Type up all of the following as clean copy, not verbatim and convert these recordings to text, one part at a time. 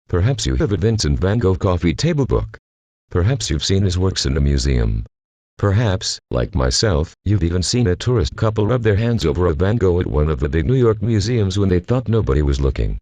Perhaps you have a Vincent van Gogh coffee table book. Perhaps you've seen his works in a museum. Perhaps, like myself, you've even seen a tourist couple rub their hands over a Van Gogh at one of the big New York museums when they thought nobody was looking.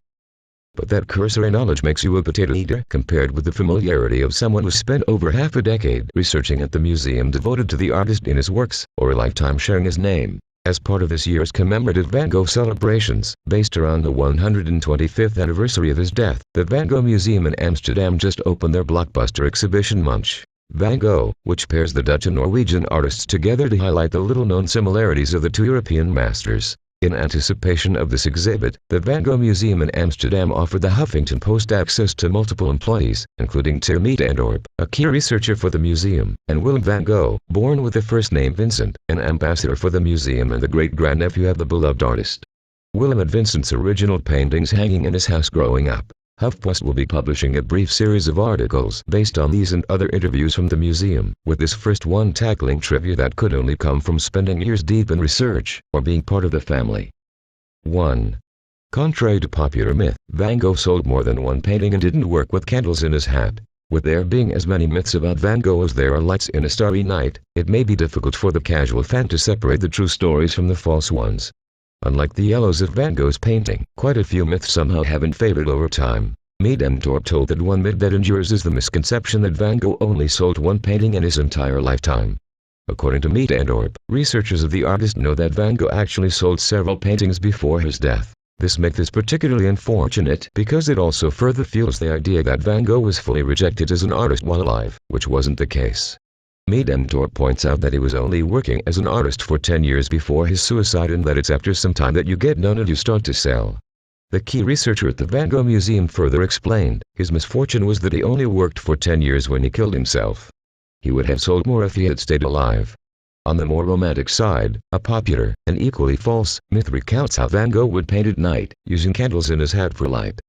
But that cursory knowledge makes you a potato eater compared with the familiarity of someone who spent over half a decade researching at the museum devoted to the artist in his works, or a lifetime sharing his name. As part of this year's commemorative Van Gogh celebrations, based around the 125th anniversary of his death, the Van Gogh Museum in Amsterdam just opened their blockbuster exhibition Munch Van Gogh, which pairs the Dutch and Norwegian artists together to highlight the little-known similarities of the two European masters. In anticipation of this exhibit, the Van Gogh Museum in Amsterdam offered the Huffington Post access to multiple employees, including Tim Mietendorp, a key researcher for the museum, and Willem van Gogh, born with the first name Vincent, an ambassador for the museum and the great-grandnephew of the beloved artist. Willem had Vincent's original paintings hanging in his house growing up. HuffPost will be publishing a brief series of articles based on these and other interviews from the museum, with this first one tackling trivia that could only come from spending years deep in research, or being part of the family. 1. Contrary to popular myth, Van Gogh sold more than one painting and didn't work with candles in his hat. With there being as many myths about Van Gogh as there are lights in a starry night, it may be difficult for the casual fan to separate the true stories from the false ones. Unlike the yellows of Van Gogh's painting, quite a few myths somehow haven't faded over time. Mietendorp told that one myth that endures is the misconception that Van Gogh only sold one painting in his entire lifetime. According to Mietendorp, researchers of the artist know that Van Gogh actually sold several paintings before his death. This myth is particularly unfortunate because it also further fuels the idea that Van Gogh was fully rejected as an artist while alive, which wasn't the case. Mietendorp points out that he was only working as an artist for 10 years before his suicide and that it's after some time that you get known and you start to sell. The key researcher at the Van Gogh Museum further explained, his misfortune was that he only worked for 10 years when he killed himself. He would have sold more if he had stayed alive. On the more romantic side, a popular, and equally false, myth recounts how Van Gogh would paint at night, using candles in his hat for light.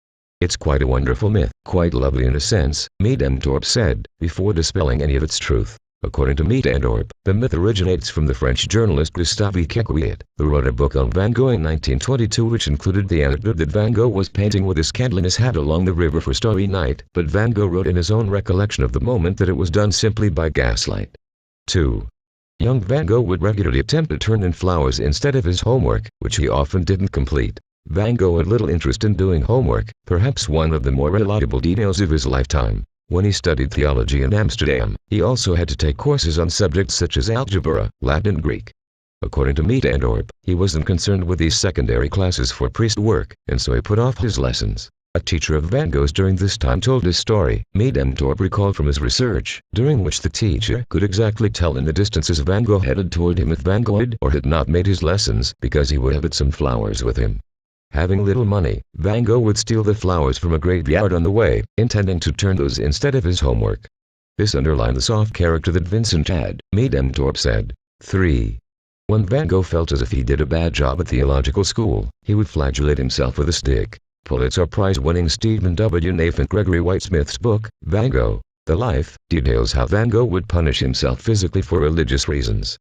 It's quite a wonderful myth, quite lovely in a sense, Mietendorp said, before dispelling any of its truth. According to Mietendorp, the myth originates from the French journalist Gustave Kequiat, who wrote a book on Van Gogh in 1922 which included the anecdote that Van Gogh was painting with his candle in his hat along the river for starry night, but Van Gogh wrote in his own recollection of the moment that it was done simply by gaslight. 2. Young Van Gogh would regularly attempt to turn in flowers instead of his homework, which he often didn't complete. Van Gogh had little interest in doing homework, perhaps one of the more reliable details of his lifetime. When he studied theology in Amsterdam, he also had to take courses on subjects such as algebra, Latin and Greek. According to Mietendorp, he wasn't concerned with these secondary classes for priest work, and so he put off his lessons. A teacher of Van Gogh's during this time told his story, Mietendorp recalled from his research, during which the teacher could exactly tell in the distance as Van Gogh headed toward him if Van Gogh had or had not made his lessons, because he would have had some flowers with him. Having little money, Van Gogh would steal the flowers from a graveyard on the way, intending to turn those instead of his homework. This underlined the soft character that Vincent had, Mietendorp said. 3. When Van Gogh felt as if he did a bad job at theological school, he would flagellate himself with a stick. Pulitzer Prize-winning Stephen W. Nath and Gregory Whitesmith's book, Van Gogh, The Life, details how Van Gogh would punish himself physically for religious reasons.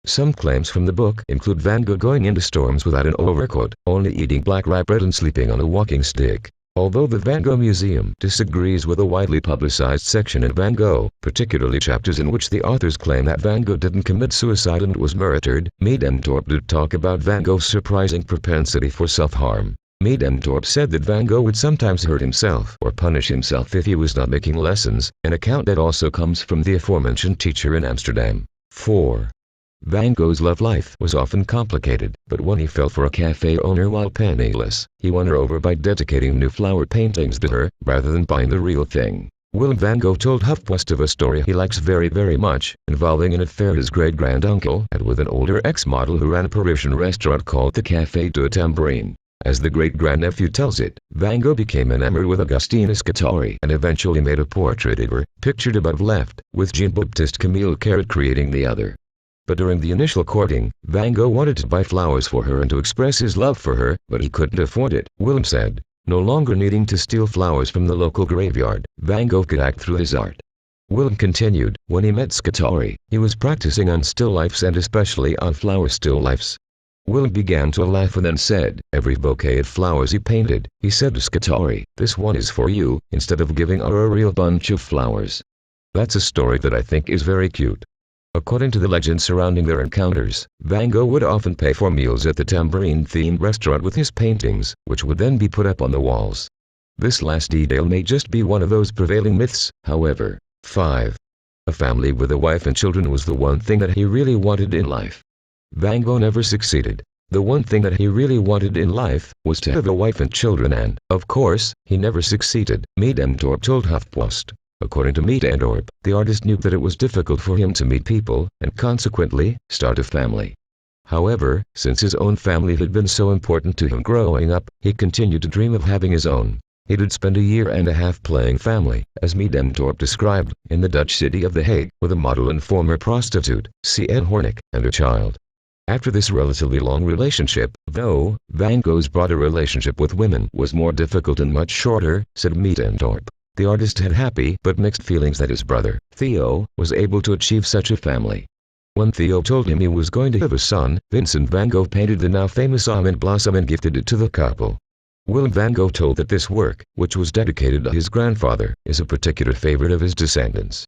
Some claims from the book include Van Gogh going into storms without an overcoat, only eating black rye bread and sleeping on a walking stick. Although the Van Gogh Museum disagrees with a widely publicized section in Van Gogh, particularly chapters in which the authors claim that Van Gogh didn't commit suicide and was murdered, Mietendorp did talk about Van Gogh's surprising propensity for self-harm. Mietendorp said that Van Gogh would sometimes hurt himself or punish himself if he was not making lessons, an account that also comes from the aforementioned teacher in Amsterdam. 4. Van Gogh's love life was often complicated, but when he fell for a cafe owner while penniless, he won her over by dedicating new flower paintings to her, rather than buying the real thing. Willem van Gogh told HuffPost of a story he likes very much, involving an affair his great-granduncle had with an older ex-model who ran a Parisian restaurant called the Café de Tambourine. As the great-grandnephew tells it, Van Gogh became enamored with Augustina Scatori and eventually made a portrait of her, pictured above left, with Jean-Baptiste Camille Carrot creating the other. But during the initial courting, Van Gogh wanted to buy flowers for her and to express his love for her, but he couldn't afford it, Willem said. No longer needing to steal flowers from the local graveyard, Van Gogh could act through his art. Willem continued, when he met Scatori, he was practicing on still lifes and especially on flower still lifes. Willem began to laugh and then said, "Every bouquet of flowers he painted," he said to Scutari, "this one is for you," instead of giving her a real bunch of flowers. That's a story that I think is very cute. According to the legend surrounding their encounters, Van Gogh would often pay for meals at the tambourine-themed restaurant with his paintings, which would then be put up on the walls. This last detail may just be one of those prevailing myths, however. 5. A family with a wife and children was the one thing that he really wanted in life. Van Gogh never succeeded. The one thing that he really wanted in life was to have a wife and children, and, of course, he never succeeded, Middendorp told HuffPost. According to Middendorp, the artist knew that it was difficult for him to meet people, and consequently, start a family. However, since his own family had been so important to him growing up, he continued to dream of having his own. He did spend a year and a half playing family, as Middendorp described, in the Dutch city of The Hague, with a model and former prostitute, C.N. Hornick, and a child. After this relatively long relationship, though, Van Gogh's broader relationship with women was more difficult and much shorter, said Middendorp. The artist had happy but mixed feelings that his brother, Theo, was able to achieve such a family. When Theo told him he was going to have a son, Vincent van Gogh painted the now famous almond blossom and gifted it to the couple. Willem van Gogh told that this work, which was dedicated to his grandfather, is a particular favorite of his descendants.